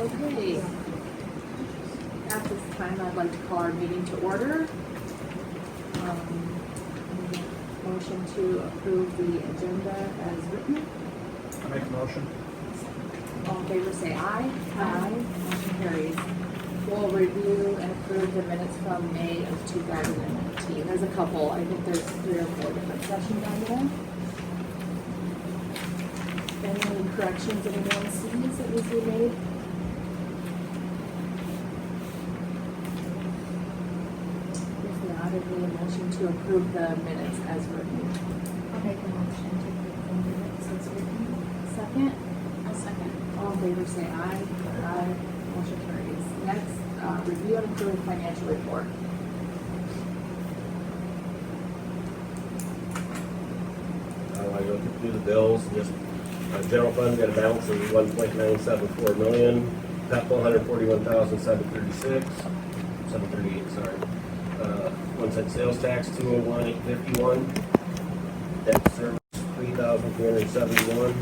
Okay. At this time, I'd like to call our meeting to order. Motion to approve the agenda as written. I make a motion. All in favor say aye. Aye. Motion carries. We'll review and approve the minutes from May of 2019. There's a couple. I think there's 3 or 4 different sessions on there. Any corrections anyone sees that was made? If not, I'd need a motion to approve the minutes as written. I'll make a motion to approve the minutes as written. Second? I'll second. All in favor say aye. Aye. Motion carries. Next, review and approve financial report. I go through the bills, just, general fund got a balance of 1.974 million, capital 141,736, 738, sorry. 1 cent sales tax, 201,851, debt service, 3,371,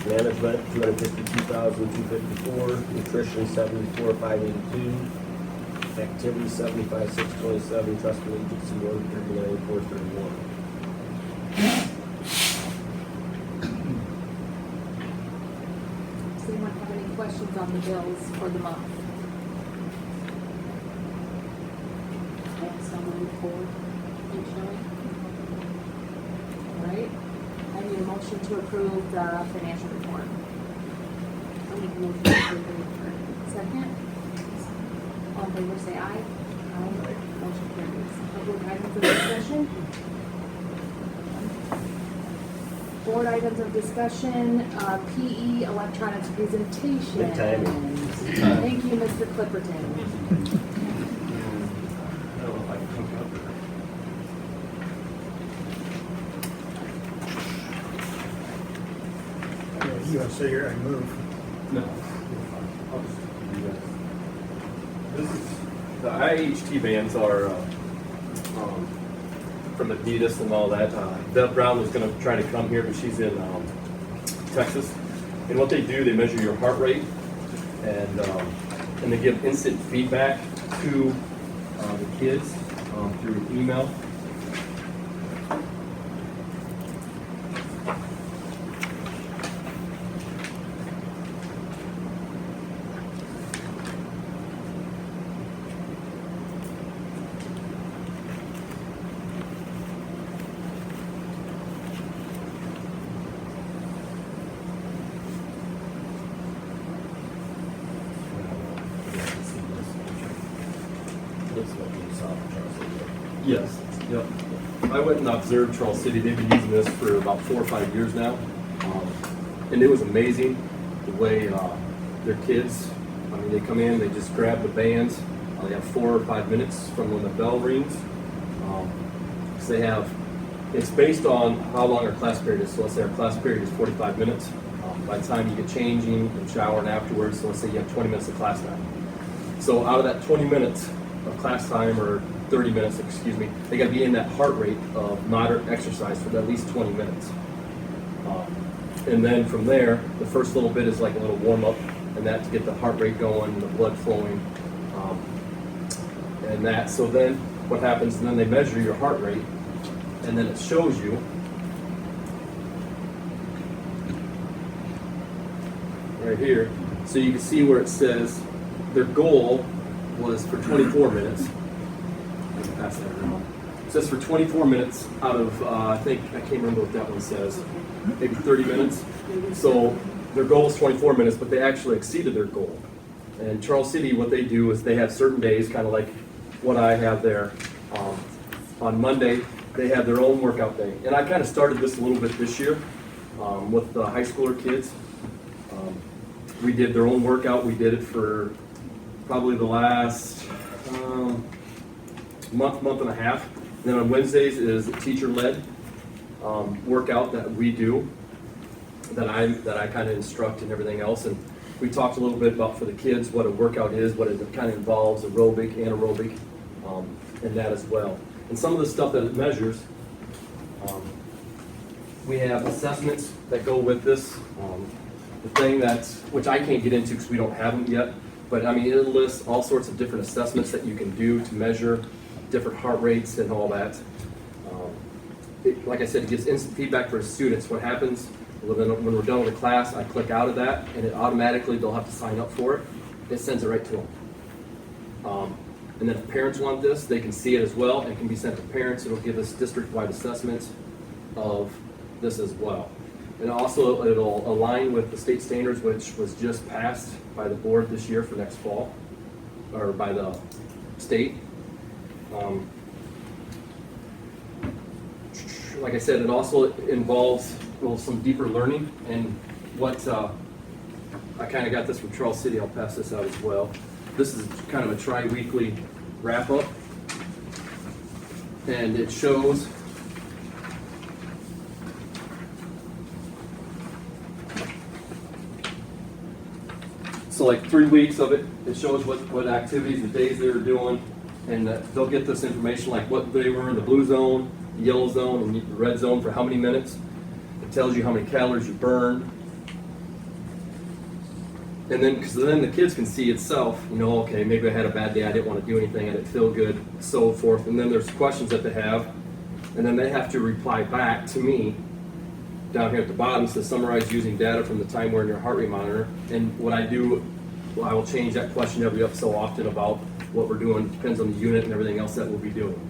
management, 252,254, nutrition, 74,582, activity, 75,627, trust and agency, 139,431. Does anyone have any questions on the bills for the month? So moved forward. Keep showing. All right. I need a motion to approve the financial report. I'll make a motion to approve the report. Second. All in favor say aye. Aye. Motion carries. Public items of discussion. Board items of discussion, PE electronics presentation. Good timing. Thank you, Mr. Clipperton. I don't know if I can hook up You want to sit here and move? No. This is, the IHT bands are from Adidas and all that. Deb Brown was going to try to come here, but she's in Texas. And what they do, they measure your heart rate, and they give instant feedback to the kids through email. This is what you saw in Charles City. Yes, yep. I went and observed Charles City. They've been using this for about 4 or 5 years now. And it was amazing the way their kids, I mean, they come in, they just grab the bands. They have 4 or 5 minutes from when the bell rings. Because they have, it's based on how long our class period is. So let's say our class period is 45 minutes. By the time you get changing and showering afterwards, so let's say you have 20 minutes of class time. So out of that 20 minutes of class time, or 30 minutes, excuse me, they got to be in that heart rate of moderate exercise for at least 20 minutes. And then from there, the first little bit is like a little warm up, and that to get the heart rate going, the blood flowing, and that. So then what happens, and then they measure your heart rate, and then it shows you right here. So you can see where it says their goal was for 24 minutes. I can pass that around. It says for 24 minutes out of, I can't remember what that one says, maybe 30 minutes. So their goal is 24 minutes, but they actually exceeded their goal. And Charles City, what they do is they have certain days, kind of like what I have there. On Monday, they have their own workout day. And I kind of started this a little bit this year with the high schooler kids. We did their own workout. We did it for probably the last month and a half. And then on Wednesdays is a teacher-led workout that we do, that I kind of instruct and everything else. And we talked a little bit about for the kids what a workout is, what it kind of involves, aerobic, anaerobic, and that as well. And some of the stuff that it measures, we have assessments that go with this. the thing which I can't get into because we don't have them yet, but I mean, it lists all sorts of different assessments that you can do to measure different heart rates and all that. Like I said, it gives instant feedback for the students. What happens when we're done with the class, I click out of that, and it automatically, they'll have to sign up for it. It sends it right to them. And then if parents want this, they can see it as well, and can be sent to parents. It'll give us district-wide assessments of this as well. And also, it'll align with the state standards, which was just passed by the board this year for next fall, or by the state. Like I said, it also involves some deeper learning, and what I kind of got this from Charles City. I'll pass this out as well. This is kind of a tri-weekly wrap-up, and it shows so like 3 weeks of it. It shows what activities, the days they were doing, and they'll get this information like what they were in the blue zone, the yellow zone, and the red zone for how many minutes. It tells you how many calories you burned. And then, because then the kids can see itself, okay, maybe I had a bad day, I didn't want to do anything, I didn't feel good, so forth. And then there's questions that they have, and then they have to reply back to me down here at the bottom. Says summarize using data from the time we're in your heart rate monitor. And what I do, I will change that question every up so often about what we're doing. Depends on the unit and everything else that we'll be doing.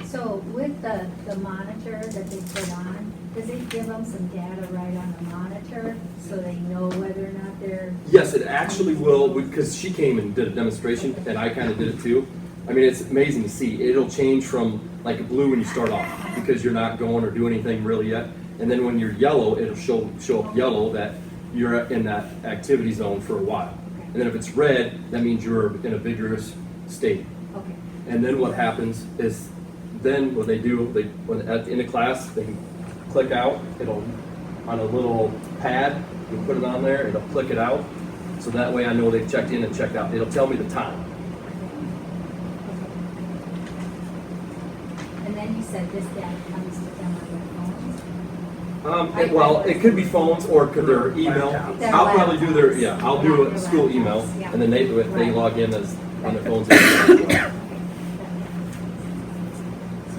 So with the monitor that they put on, does it give them some data right on the monitor so they know whether or not they're... Yes, it actually will, because she came and did a demonstration, and I kind of did it too. I mean, it's amazing to see. It'll change from like blue when you start off, because you're not going or doing anything really yet. And then when you're yellow, it'll show up yellow that you're in that activity zone for a while. And then if it's red, that means you're in a vigorous state. Okay. And then what happens is, then what they do, when at the end of class, they can click out. It'll, on a little pad, you put it on there, it'll click it out. So that way I know they've checked in and checked out. It'll tell me the time. And then you said this data comes to them on their phones? Well, it could be phones or could their email. Their I'll probably do their, laptops. I'll do a school email, and then they log in as on their phones. So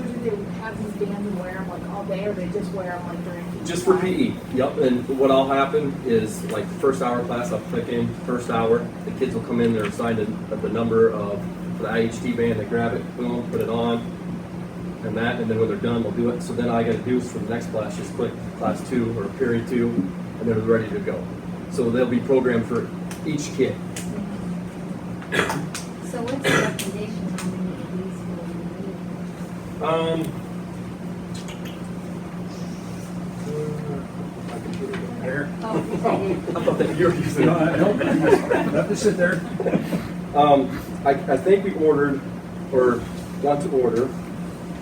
do they have these bands and wear them like all day, or they just wear them like during PE? Just for time? PE, yep. And what'll happen is, like the first hour class, I'll click in, first hour, the kids will come in, they're assigned the number of the IHT band, they grab it, boom, put it on, and then when they're done, they'll do it. So then all I gotta do is for the next class, just click class 2 or period 2, and they're ready to go. So they'll be programmed for each kid. So what's the recommendation on how many of these will we need? There. Oh, I thought that you were using No, it. let this sit there. I think we ordered, or want to order,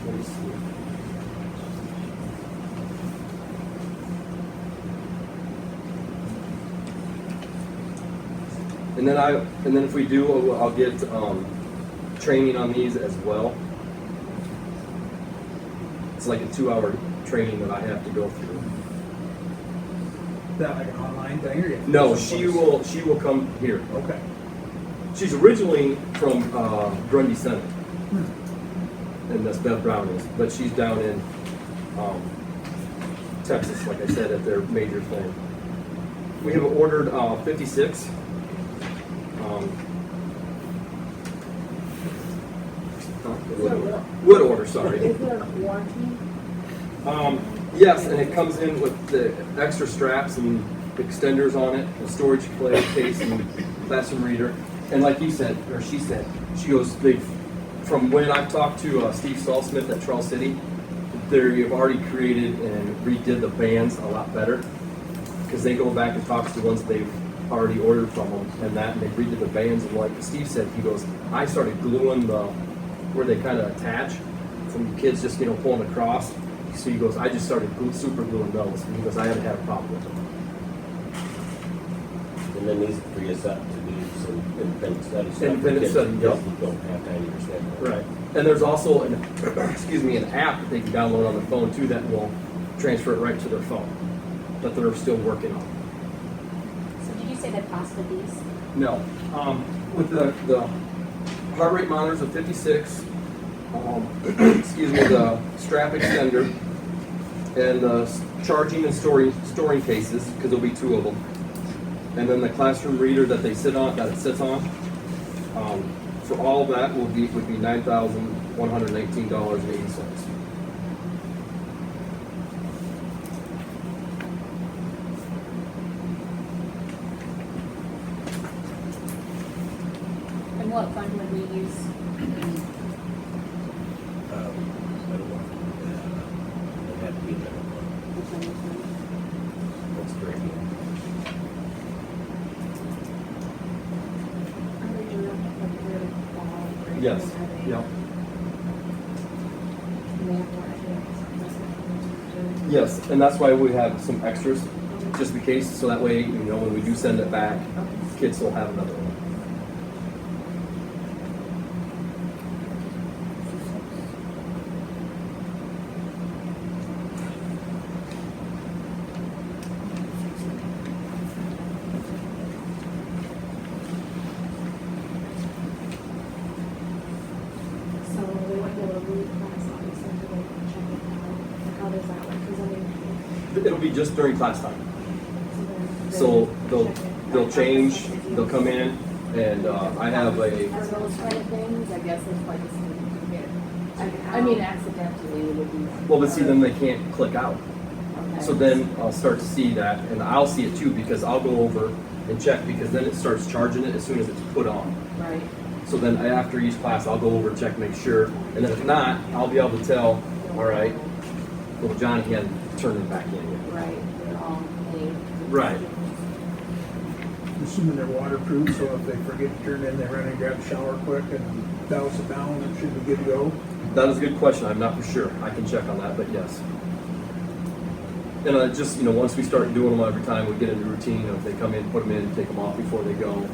let me see. And then if we do, I'll get training on these as well. It's like a 2-hour training that I have to go through. Is that like an online thing, or you have to No, go she someplace? will come here. Okay. She's originally from Grundy Center, and that's Beth Brown is, but she's down in Texas, like I said, at their major thing. We have ordered 56. Wood order, sorry. Is there a warranty? Yes, and it comes in with the extra straps and extenders on it, a storage case and classroom reader. And like you said, or she said, she goes, from when I've talked to Steve Stallsmith at Charles City, they've already created and redid the bands a lot better, because they go back and talk to the ones that they've already ordered from them and they redid the bands. And like Steve said, he goes, I started gluing where they kind of attach from the kids just pulling across. So he goes, I just started super gluing those. And he goes, I haven't had a problem with them. And then these free us up to do some independent studies. Independent study, yep. You don't have to understand that. Right. And there's also an app that they can download on their phone too that will transfer it right to their phone that they're still working on. say the cost of these? No. With the heart rate monitors of 56, excuse me, the strap extender, and the charging and storing cases, because there'll be 2 of them, and then the classroom reader that they sit on, that it sits on. For all of that would be $9,118.80. And what fund would we use? I don't want, it had to be there. That's great. Yes. Yep. Yes, and that's why we have some extras, just in case, so that way, you know, when we do send it back, kids will have another one. So they won't be able to read class, obviously, until they can check it out. Like, how does that work? Because I mean, It'll be just during class time. so So check it. they'll change, they'll come in, and I have For a, those kind of things, I guess it's like a student can get, I mean, accidentally would be. well, but see, then they can't click out. Okay. So then I'll start to see that, and I'll see it too, because I'll go over and check, because then it starts charging it as soon as it's put on. Right. So then after each class, I'll go over, check, make sure, and then if not, I'll be able to tell, all right, well, Johnny hadn't turned it back in yet. Right, they're all made. Right. Assuming they're waterproof, so if they forget to turn in, they run and grab a shower quick and douse it down and should be good to go. That is a good question. I'm not for sure. I can check on that, but yes. And just, you know, once we start doing them every time, we get into routine of they come in, put them in, take them off before they go.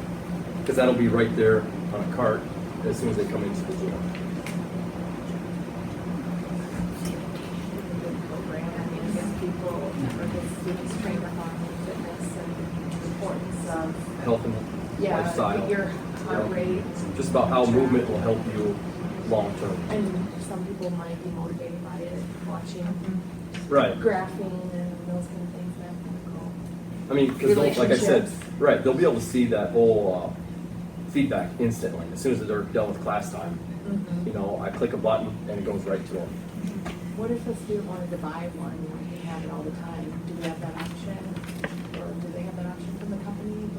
Because that'll be right there on a cart as soon as they come into the gym. Good program. I mean, I guess people, or the students trained up on fitness and the importance of, Health and lifestyle. your heart Yeah. rate. Just about how movement will help you long term. And some people might be motivated by it, watching Right. graphing and those kind of things. That's kind of cool. I mean, because like I said, Relationships. right, they'll be able to see that whole feedback instantly as soon as they're done with class time. You know, I click a button and it goes right to them. What if a student wanted to buy one and they have it all the time? Do they have that option? Or do they have that option from the company?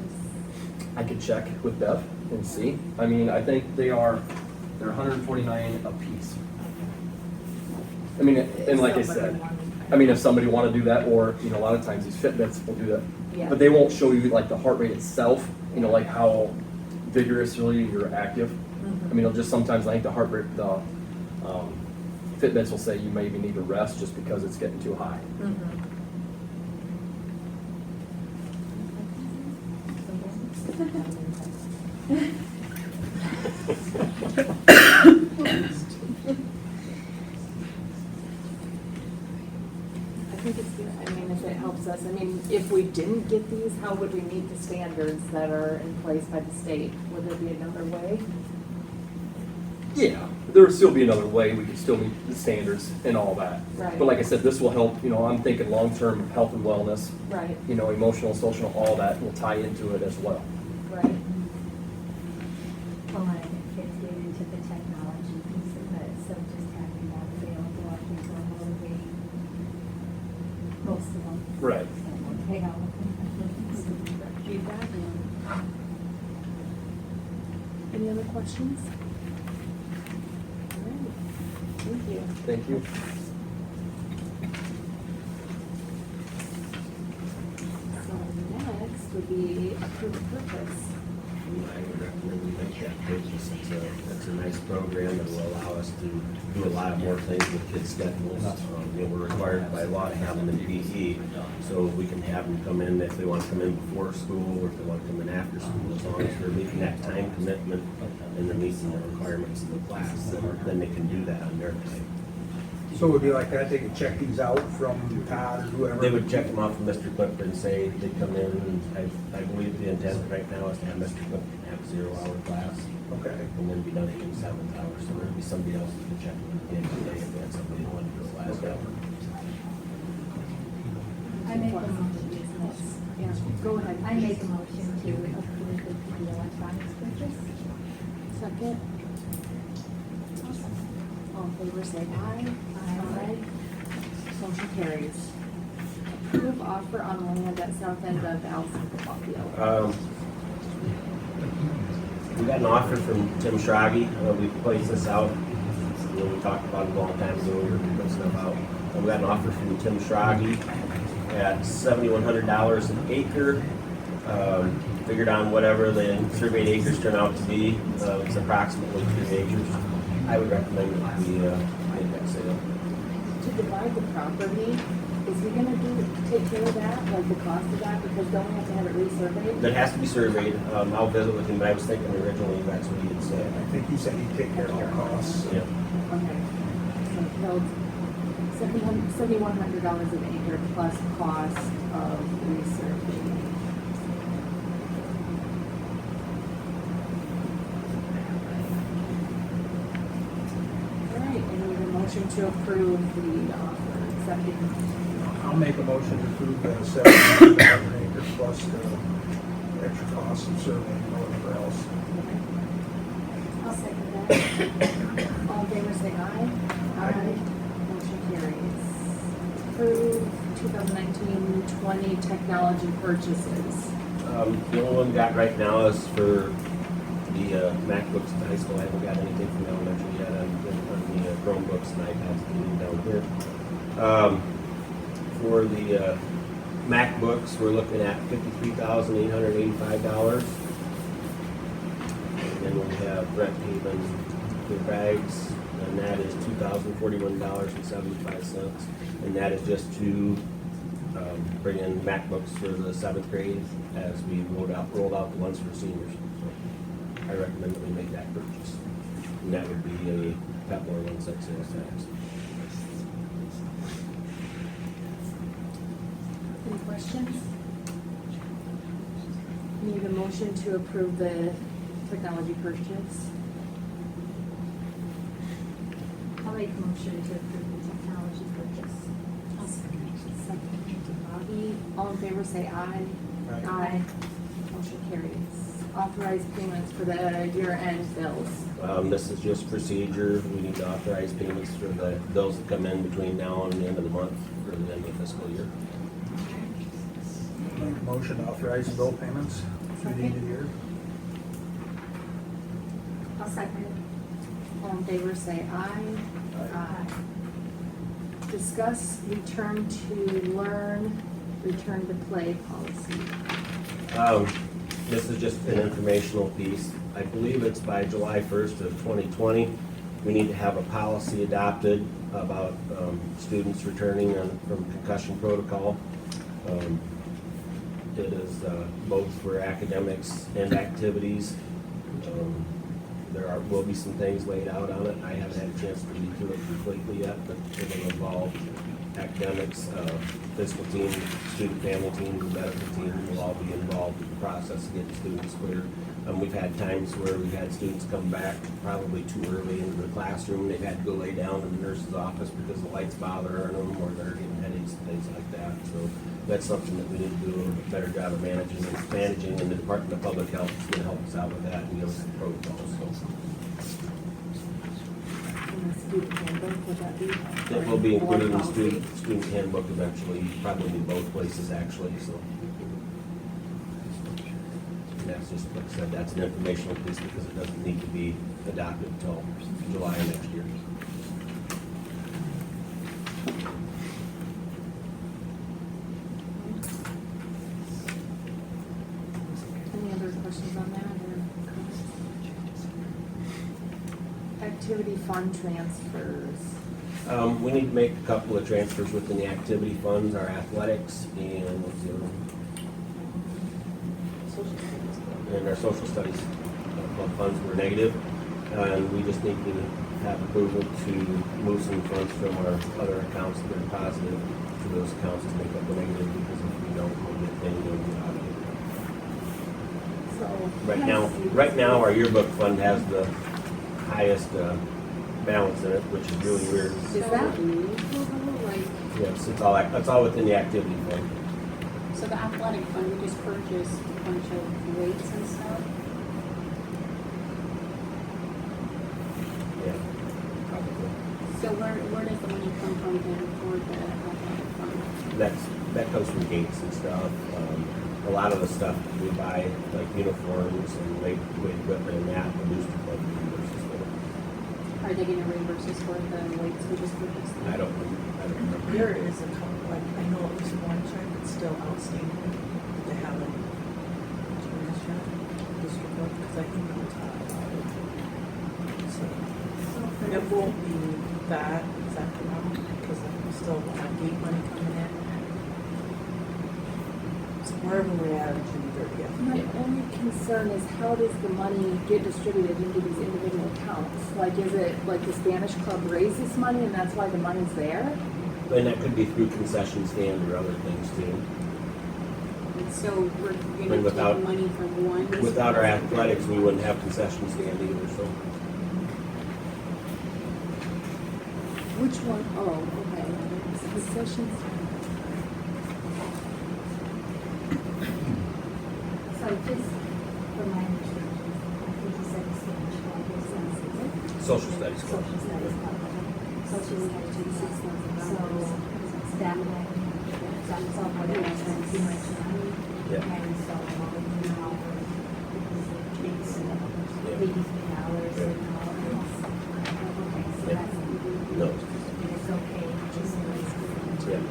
I could check with Bev and see. I mean, I think they're $149 a piece. I mean, and like I said, I mean, if somebody want to do that, or, you know, a lot of times these Fitbits will do that, Yeah. but they won't show you like the heart rate itself, you know, like how vigorously you're active. I mean, it'll just sometimes, I think the heart rate, the Fitbits will say you maybe need to rest just because it's getting too high. I think it's good. I mean, if it helps us, I mean, if we didn't get these, how would we meet the standards that are in place by the state? Would there be another way? Yeah, there would still be another way. We could still meet the standards and all that. Right. But like I said, this will help, you know, I'm thinking long-term health and wellness, Right, you know, emotional, social, all that will tie into it as well. right. A lot of the kids get into the technology piece of it, so just having that available, I think will motivate most of them. Right. So we'll pay out. Feedback? Any other questions? All right. Thank you. Thank you. So next would be approved purpose. I would recommend we make that purchase. It's a nice program that will allow us to do a lot more things with kids' schedules. You know, we're required by law to have them in PE, so we can have them come in if they want to come in before school or if they want to come in after school. As long as they're meeting that time commitment and they're meeting the requirements of the class, then they can do that on their time. So it would be like that, they could check these out from Todd or whoever? They would check them off from Mr. Clipper and say they'd come in, and I believe the intent right now is to have Mr. Clipper have a 0-hour class, Okay. and then be done at 7th hour, so there'd be somebody else who could check them at the end of the day if they had somebody who wanted to do the last hour. I make a motion. Yeah, go ahead. I make a motion to approve the electronics purchase. Second. All in favor, say aye. Aye. Motion carries. Approve offer on land at south end of Allison football field. We got an offer from Tim Schrage. We placed this out. We talked about it a long time ago. We were putting stuff out. We got an offer from Tim Schrage at $7,100 an acre. Figured on whatever the surveyed acres turn out to be. It's approximately 3 acres. I would recommend that we make that sale. To divide the property, is he gonna take care of that, like the cost of that, because don't we have to have it resurveyed? That has to be surveyed. I'll visit with him, but I was thinking originally that's what he had said. I think he said he'd take care of all costs. Yeah. Okay. So $7,100 an acre plus cost of resurveying. All right, and we have a motion to approve the offer, accepting. I'll make a motion to approve the 7,000 acres plus the extra costs of surveying and whatever else. I'll second that. All in favor, say aye. Aye. Motion carries. Approve 2019-20 technology purchases. The only one we got right now is for the MacBooks at the high school. I haven't got anything from elementary yet on the Chromebooks and iPads down here. For the MacBooks, we're looking at $53,885. And then we have Brent Haven for bags, and that is $2,041.75. And that is just to bring in MacBooks for the 7th grade as we rolled out the ones for seniors. So I recommend that we make that purchase. And that would be a Butler 1.6 sales tax. Any questions? Need a motion to approve the technology purchase. I'll make a motion to approve the technology purchase. I'll second. Second to Bobby. All in favor, say aye. Aye. Motion carries. Authorize payments for the year-end bills. This is just procedure. We need to authorize payments for the bills that come in between now and the end of the month for the end of the fiscal year. Make a motion to authorize the bill payments through the end of the year. I'll second it. All in favor, say aye. Aye. Discuss return to learn, return to play policy. This is just an informational piece. I believe it's by July 1st of 2020. We need to have a policy adopted about students returning from concussion protocol. It is both for academics and activities. There will be some things laid out on it. I haven't had a chance to read through it completely yet, but it will involve academics, physical team, student family team, medical team will all be involved in the process of getting students cleared. We've had times where we've had students come back probably too early into the classroom. They've had to go lay down in the nurse's office because the lights bothering them or they're getting headaches and things like that. So that's something that we need to do a little bit better job of managing, and the Department of Public Health is going to help us out with that and give us some protocols. So In the student handbook, would that be? it will be included in the Policy? student handbook eventually, probably in both places actually, so. And that's just, like I said, that's an informational piece because it doesn't need to be adopted until July of next year. Any other questions on that or comments? Activity fund transfers. We need to make a couple of transfers within the activity funds, our athletics and what's the other one? Social studies. And our social studies funds were negative, and we just need to have approval to move some funds from our other accounts that are positive to those accounts to make up the negative, because if we don't, we'll get audited. So. Right now, our yearbook fund has the highest balance in it, which is really weird. Is that legal, like? Yes, it's all within the activity fund. So the athletic fund, we just purchased a bunch of weights and stuff. Yeah, probably. So where does the money come from then for the athletic fund? That comes from gates and stuff. A lot of the stuff we buy, like uniforms and weight equipment and that, the booster club reimburses for it. Are they gonna reimburse us for the weights we just purchased? I don't remember. There is a couple, like, I know at least one check that's still outstanding that they haven't turned yet, district court, because I think we'll talk about it. So, it won't be that exact amount, because we still have gate money coming in. So wherever we're at on June 30th. My only concern is how does the money get distributed into these individual accounts? Like, is it like the Spanish club raises money and that's why the money's there? And that could be through concession stand or other things too. And so we're gonna And without- take money from one. Without our athletics, we wouldn't have concession stand either, so. Which one? Oh, okay. Concessions. So just for my understanding, I think you said the Spanish club is sensitive. Social studies club. Social studies club. Social studies club. So that way, that's all what it is, and too much money. Yeah. And so, you know, because it takes Yeah. $83 and all this. Okay, so Yeah. that's, No. it's okay, just Yeah.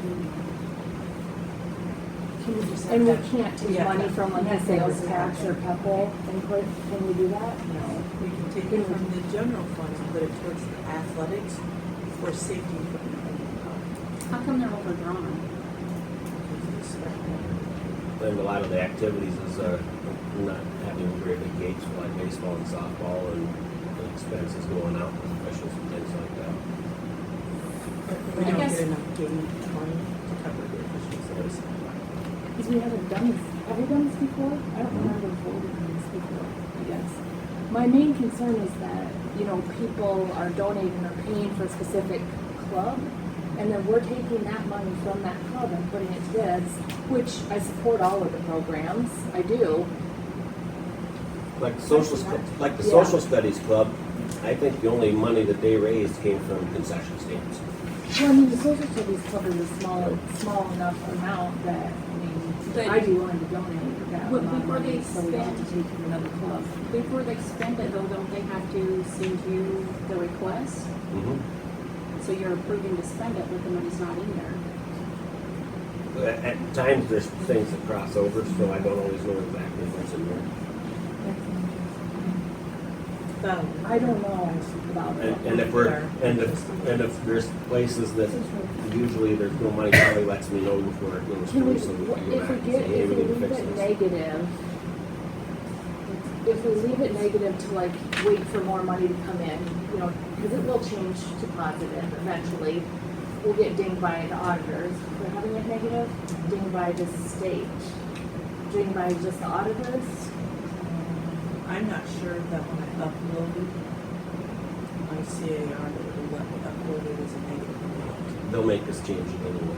And we can't take Yeah. money from like the sales tax or PEPAL and put, can we do that? No. We can take it from the general fund and put it towards the athletics for safety equipment. How come they're overdrawn? And a lot of the activities is not having very big gates for like baseball and softball and the expenses going out with officials and things like that. We I don't guess- get enough game money to cover the official service. Because we haven't done this, have we done this before? I don't remember voting on this before, I guess. My main concern is that, you know, people are donating or paying for a specific club, and then we're taking that money from that club and putting it to this, which I support all of the programs, I do. Like the social studies club, I think the only money that they raised came from concession stands. Well, I mean, the social studies covers a small enough amount that, I mean, But- I'd be willing to donate that But amount of before money, they so we don't have to spend- take from another club. Before they spend it though, don't they have to send you the request? So you're approving to spend it, but the money's not in there. At times, there's things that cross over, so I don't always know exactly what's in there. I don't know about it. And if there's places that usually there's no money, probably lets me know before it goes Can we, through, so we can go if back we and say, get, hey, if we we need to leave fix it this. negative, if we leave it negative to like wait for more money to come in, you know, because it will change to positive eventually. We'll get dinged by the auditors for having it negative, dinged by the state, dinged by just the auditors. I'm not sure that when I uploaded my CAR, that it would let me upload it as a negative amount. They'll make us change it anyway.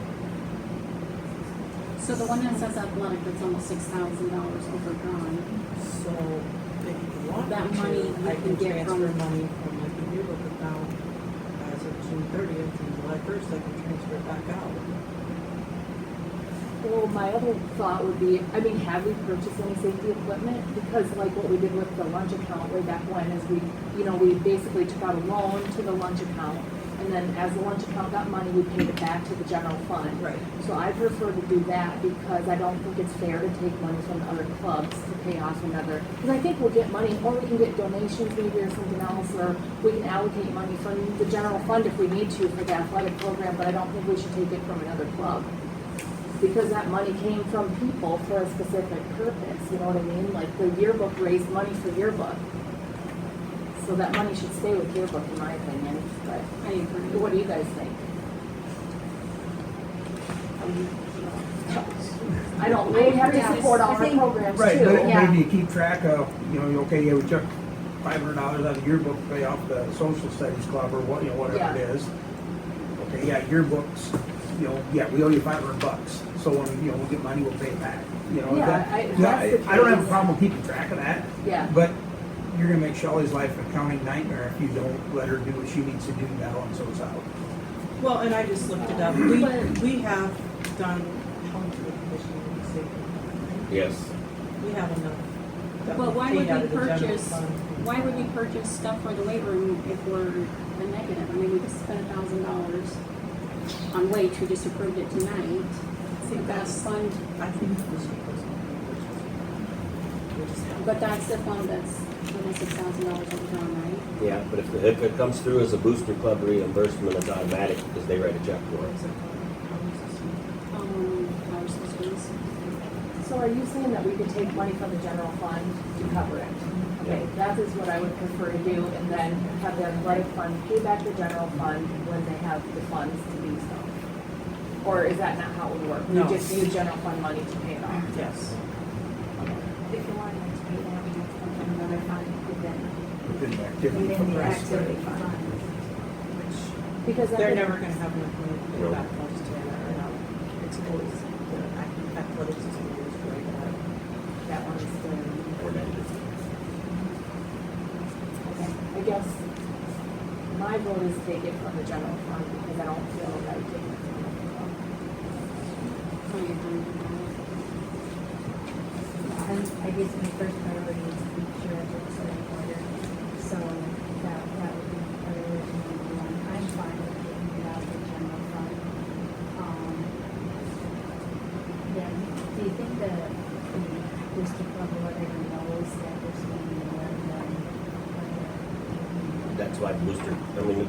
So the one that says athletic, that's almost $6,000 overdrawn. So if you want That me to, money you I can can get transfer from- money from like the yearbook account as of June 30th and July 1st, I can transfer it back out. Well, my other thought would be, I mean, have we purchased any safety equipment? Because like what we did with the lunch account way back when is we, you know, we basically took out a loan to the lunch account. And then as the lunch account got money, we paid it back to the general fund. Right. So I prefer to do that because I don't think it's fair to take money from other clubs to pay off another. Because I think we'll get money, or we can get donations maybe or something else, or we can allocate money from the general fund if we need to for the athletic program, but I don't think we should take it from another club. Because that money came from people for a specific purpose, you know what I mean? Like the yearbook raised money for yearbook. So that money should stay with yearbook, in my opinion, but I agree. what do you guys think? I don't, we have to support all our programs too. Right, but Yeah. maybe you keep track of, okay, yeah, we took $500 out of yearbook to pay off the social studies club or what, whatever it is. Okay, yeah, yearbooks, yeah, we owe you $500. So when, we get money, we'll pay it back. Yeah, that's the I don't have a case. problem with keeping track of that. Yeah. But you're gonna make Shelley's life an accounting nightmare if you don't let her do what she needs to do to balance those out. Well, and I just looked it up. We have done, how much of the commission did we save? Yes. We have enough. that But why would paid out we of the general purchase, fund. why would we purchase stuff for the weight room if we're a negative? I mean, we just spent $1,000 on weights, we just approved it tonight. See, But that's that's, fund, I think the district was we just have. but that's the fund that's $26,000 overdrawn, right? Yeah, but if it comes through as a booster club reimbursement, it's automatic because they write a check for it. Power systems. So are you saying that we could take money from the general fund to cover it? Okay, that is what I would prefer to do, and then have the athletic fund pay back the general fund when they have the funds to do so. Or is that not how it would work? No. We just use general fund money to pay it off? Yes. If you wanted to pay that, we have to come from another fund within, Within the activity within fund. the Right. activity fund. Because that They're would- never gonna have enough money to pay No. back those to, it's always, the athletics is always right at. that one is still, Or negative. okay, I guess my vote is take it from the general fund, because I don't feel like taking it from the fund. I agree. And I guess my first priority is to keep sure that it's in order, so that would be priority number one. I'm fine with taking it out of the general fund. Then, do you think the district level whatever knows that there's going to be more than That's why the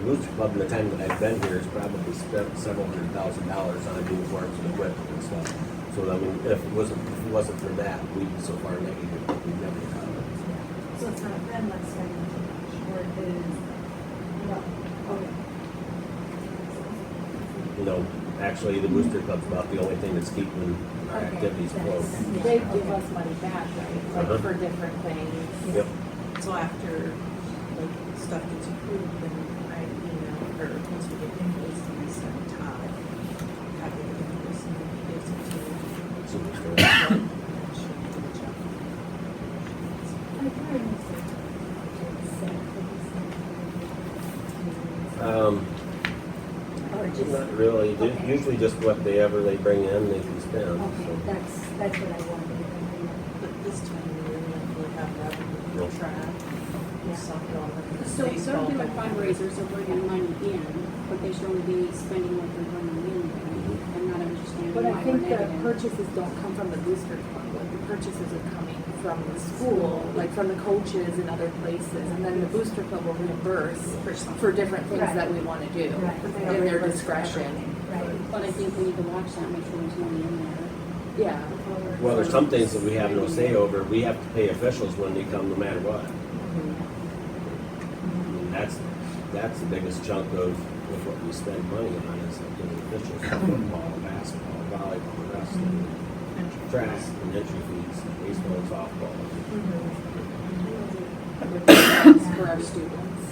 booster club in the time that I've been here has probably spent several $100,000 on uniforms and equipment and stuff. So if it wasn't for that, we'd be so far negative, we'd never have it. So it's not them that's spending too much, or it is, no, okay. Actually, the booster club's about the only thing that's keeping our Okay, activities that's- close. yeah, They give okay. us money back, right, like Uh-huh. for different things. Yep. So after, like, stuff gets approved, then I email, or once we get invoiced, then I send Todd, copy the invoice, and then he gives it to. So we're still- And she'll do the check. I can't remember if it's set, but or just, Not really, Okay. usually just whatever they bring in, they can spend. okay, so. that's what I wanted to know. But this time of year, we don't really have revenue to track. Yeah. Something on the So they're baseball. doing fundraisers, so bringing money in, but they should only be spending what they're bringing in, right? I'm not understanding But why I we're think the negative. purchases don't come from the booster club, like the purchases are coming from the school, like from the coaches and other places, and then the booster club will reimburse for different things Right. that we wanna do Right. in their discretion. Right. But I think we need to watch that, make sure there's money in there. Yeah. Well, there's some things that we have no say over, we have to pay officials when they come no matter what. That's the biggest chunk of what we spend money on is getting officials, football, basketball, volleyball, wrestling, track, and entry fees, baseball, and softball. For our students.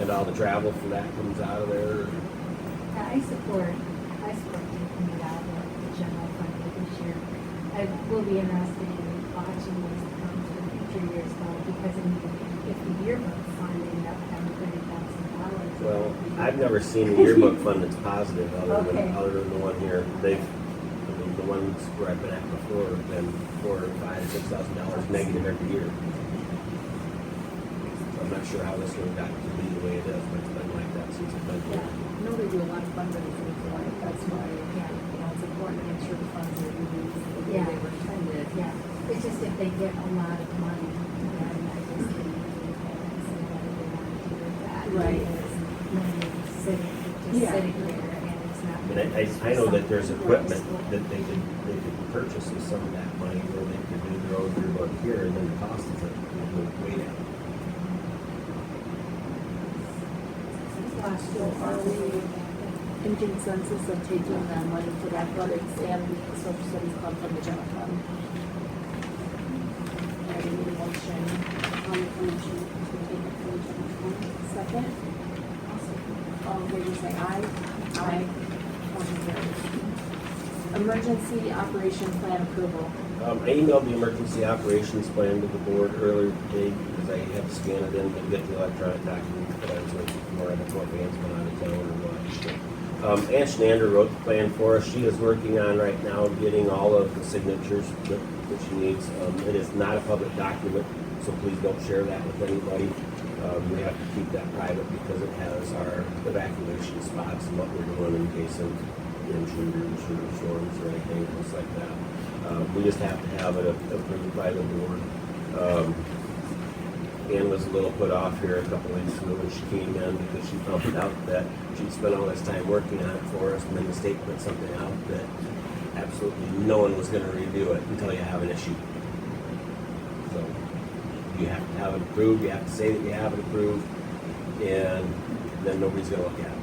And all the travel for that comes out of there. Yeah, I support taking it out of the general fund for this year. I will be interested in watching what's come for future years though, because I mean, if the yearbook fund ended up having $30,000. Well, I've never seen a yearbook fund that's positive Okay. other than the one here. The ones where I've been at before have been $4,000, $5,000, $6,000 negative every year. I'm not sure how this one got to be the way it is, but it's been like that since I've been here. I know they do a lot of fundraising for it, that's why, Yeah. it's important to make sure the funds are used the way Yeah. they were intended. Yeah, it's just if they get a lot of money, then I just didn't really care and say what they want to do with that. Right. Because money is sitting, Yeah. sitting there and it's not. And I know that there's equipment that they could purchase with some of that money where they could do their own yearbook here and then the cost of it would go way down. So are we in consensus of taking the money for the athletics and the social studies club from the general fund? I need a motion. I'll make a motion to take it from the general fund. Second? All in favor say aye. Aye. Motion carries. Emergency operation plan approval. I emailed the emergency operations plan to the board earlier today because I had to scan it in to get the electronic documents that I was looking for. I don't know if Ann's been out of town or what. Ann Schnander wrote the plan for us. She is working on right now getting all of the signatures that she needs. It is not a public document, so please don't share that with anybody. We have to keep that private because it has our evacuation spots and what we're doing in case of intruders or storms or anything else like that. We just have to have it approved by the board. Ann was a little put off here a couple weeks ago when she came in because she found out that she'd spent all this time working on it for us, and then the state put something out that absolutely no one was going to review it until you have an issue. So you have to have it approved, you have to say that you have it approved, and then nobody's going to look at it.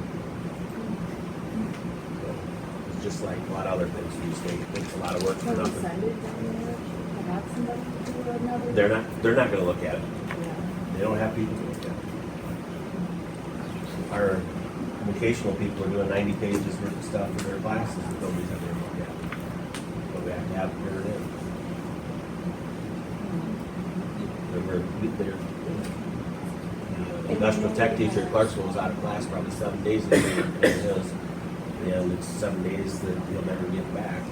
So it's just like a lot of other things from the state. It takes a lot of work for Can we nothing. send it down there to have somebody do another? They're not going to look at it. Yeah. They don't have people to look at it. Our vocational people are doing 90 pages worth of stuff for their classes that nobody's ever looked at. But we have to have it turned in. The industrial tech teacher at Clarksville was out of class probably 7 days ago. And it's 7 days that you'll never get back.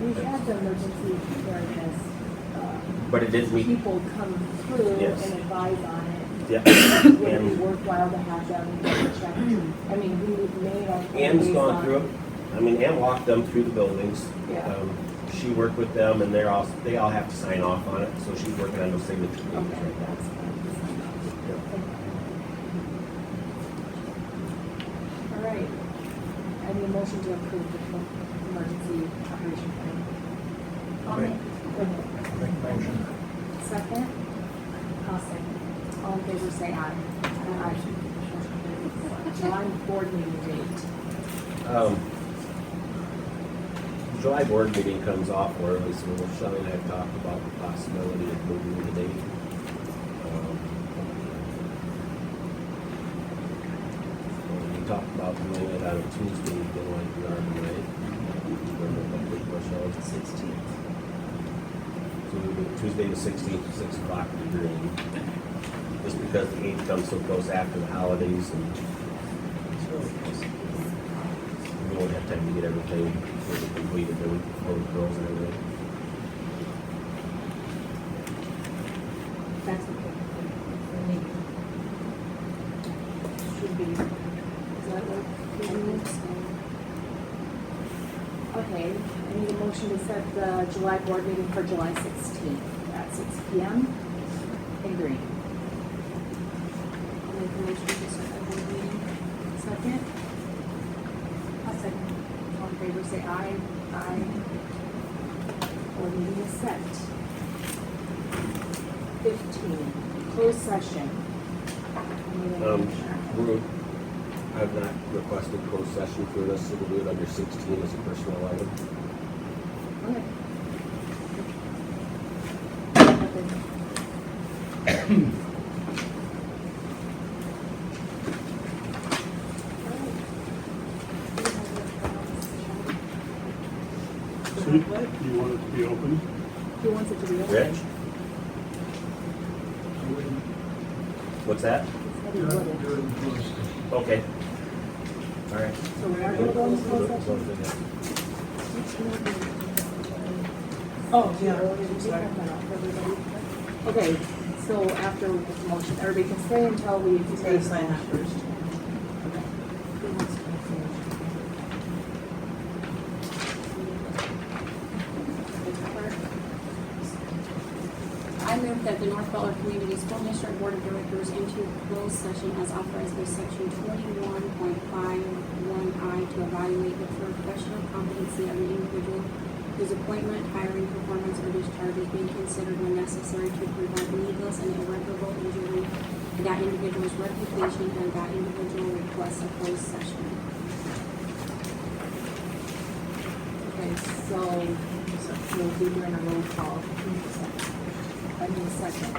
We had the emergency preparedness, But it didn't meet. people come through Yes. and advise on it. Yeah. Would it be And worthwhile to have them double check? I mean, we made our. Ann's based gone on- through it. I mean, Ann walked them through the buildings. Yeah. She worked with them, and they all have to sign off on it, so she's working on those signature pages Okay, right now. that's fine. All right. I need a motion to approve the emergency operation plan. I'll make- Go ahead. Make a motion. Second? I'll second. All in favor, say aye. Aye. July board meeting date. July board meeting comes off early, so Shelley and I have talked about the possibility of moving the date. We talked about doing it on a Tuesday, then like we are tonight. Sixteenth. So we do Tuesday the 16th, 6 o'clock in the green. Just because the 8th comes so close after the holidays and we won't have time to get everything completed the week before the girls and everything. That's okay. For me. Should be. Is that what? Okay, I need a motion to set the July board meeting for July 16th at 6 p.m. in green. I'll make a motion to start the board meeting. Second? I'll second. All in favor, say aye. Aye. Board meeting is set. 15, closed session. I need a motion. I've not requested closed session for this, so we'll do it under 16 as a personnel item. Okay. So you want it to be open? Who wants it to be open? Rich? What's that? He said he wouldn't. Okay. All right. So we are going to go into closed session? Oh, yeah. Okay, so after this motion, everybody can stay until we. He's gotta sign that first. I move that the North Butler Community School District Board of Directors into closed session as authorized by section 21.51I to evaluate the professional competency of the individual whose appointment, hiring, performance, or discharge is being considered when necessary to prevent needless and irreparable injury that individual's reputation and that individual requests a closed session. Okay, so we'll be doing a roll call. I need a second.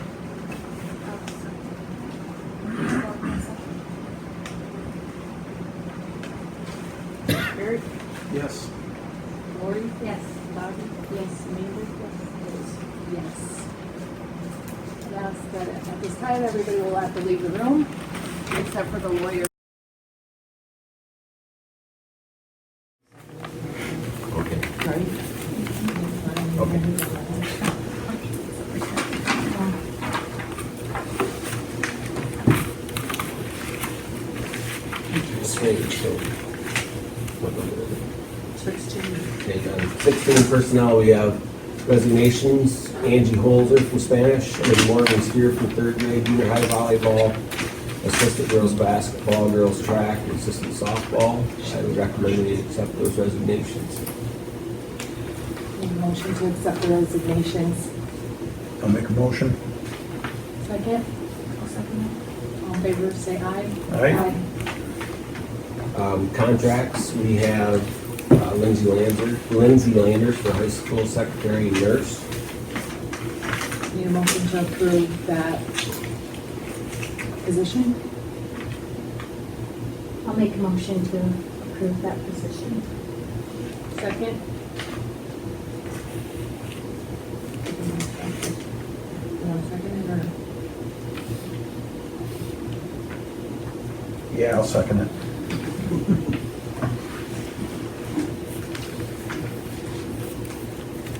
Eric, Yes. Lori, Yes. Bobby, Yes, Amanda? yes. That's that at this time, everybody will have to leave the room, except for the lawyer. Okay. Right? Okay. Okay, so. What number is it? 16. Okay, on 16 personnel, we have resignations. Angie Holzer from Spanish, and Morgan Steer from third grade, junior high volleyball, assistant girls basketball, girls track, and assistant softball. I would recommend we accept those resignations. Need a motion to accept the resignations. I'll make a motion. Second? I'll second it. All in favor, say aye. Aye. Contracts, we have Lindsay Landers for high school secretary and nurse. Need a motion to approve that position? I'll make a motion to approve that position. Second? You want to second it or? Yeah, I'll second it.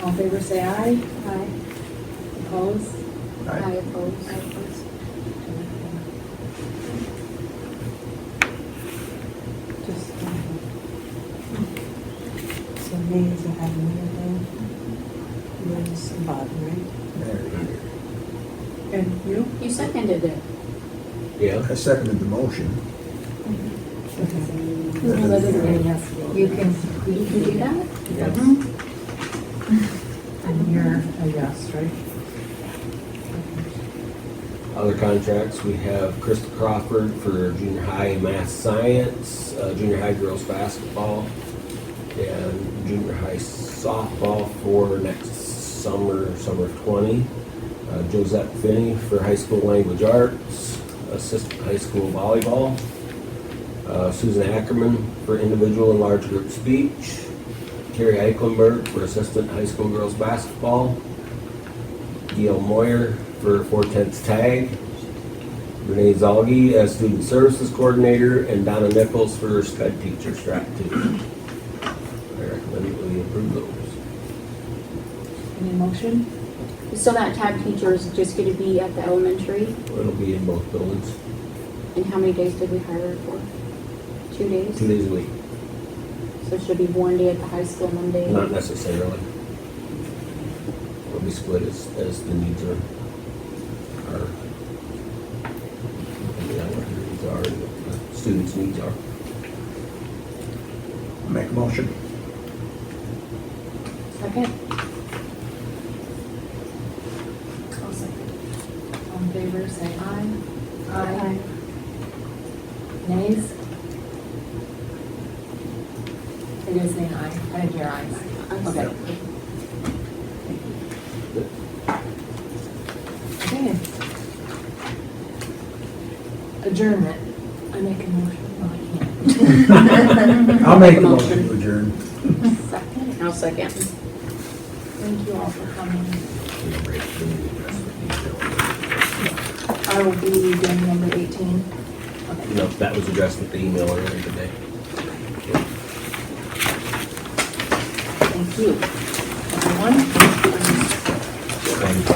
All in favor, say aye. Aye. Opposed? I oppose. I oppose. Just, so names I have in there, Liz and Bobby, right? And you? You seconded it. Yeah, I seconded the motion. No, that doesn't mean yes. You can You can do that? yes. And you're a yes, right? Other contracts, we have Krista Crawford for junior high math science, junior high girls basketball, and junior high softball for next summer of 20. Josette Finney for high school language arts, assistant high school volleyball. Susan Ackerman for individual and large group speech. Carrie Eichenberg for assistant high school girls basketball. Gail Moyer for 4/10 tag. Renee Zalgi as student services coordinator, and Donna Nichols for sped teacher strat 2. I recommend that we approve those. Any motion? So that tag teacher is just gonna be at the elementary, It'll be in both buildings, and how many days did we hire her for? 2 days? 2 days a week. So it should be 1 day at the high school, 1 day. Not necessarily. It'll be split as the needs are. Depending on what your needs are and what the students' needs are. Make a motion. Second? I'll second. All in favor, say aye. Aye. Nays? It is saying aye. I didn't hear ayes. Okay. Okay. Adjournment. I make a motion. Oh, I can't. I'll make a motion to adjourn. Second. I'll second. Thank you all for coming. Number 18, the address with the email. I will be doing number 18. Okay. No, that was addressed with the email earlier today. Thank you, everyone. And